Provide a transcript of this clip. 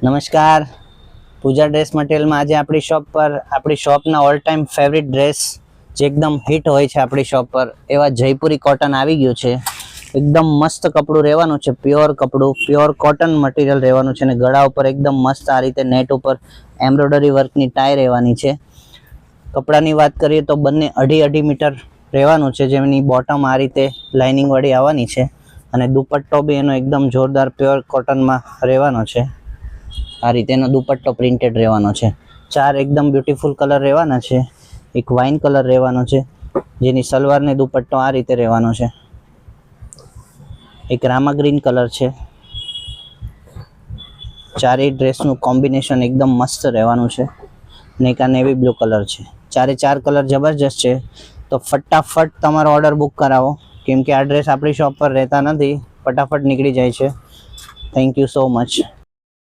નમસ્કાર, પૂજા ડ્રેસ મટીરિયલમાં આજે આપણી શોપ પર આપણી શોપના ઓલ ટાઈમ ફેવરિટ ડ્રેસ જે એકદમ હિટ હોય છે આપણી શોપ પર એવા જયપુરી કોટન આવી ગયું છે. એકદમ મસ્ત કપડું રહેવાનું છે, પ્યોર કપડું, પ્યોર કોટન મટીરિયલ રહેવાનું છે અને ગળા ઉપર એકદમ મસ્ત આ રીતે નેટ ઉપર એમ્બ્રોઇડરી વર્કની ટાઈ રહેવાની છે. કપડાની વાત કરીએ તો બંને 2.5 મીટર રહેવાનું છે, જેમની બોટમ આ રીતે લાઇનિંગ વાળી આવવાની છે અને દુપટ્ટો બી એનો એકદમ જોરદાર પ્યોર કોટનમાં રહેવાનો છે. આ રીતેનો દુપટ્ટો પ્રિન્ટેડ રહેવાનો છે. 4 એકદમ બ્યુટીફુલ કલર રહેવાના છે. એક વાઇન કલર રહેવાનો છે, જેની સલવાર ને દુપટ્ટો આ રીતે રહેવાનો છે. એક રામા ગ્રીન કલર છે. ચારેય ડ્રેસનું કોમ્બિનેશન એકદમ મસ્ત રહેવાનું છે અને એક આ નેવી બ્લુ કલર છે. 4 કલર જબરજસ્ત છે, તો ફટાફટ તમારો ઓર્ડર બુક કરાવો, કેમ કે આ ડ્રેસ આપણી શોપ પર રહેતા નથી, ફટાફટ નીકળી જાય છે. Thank you so much.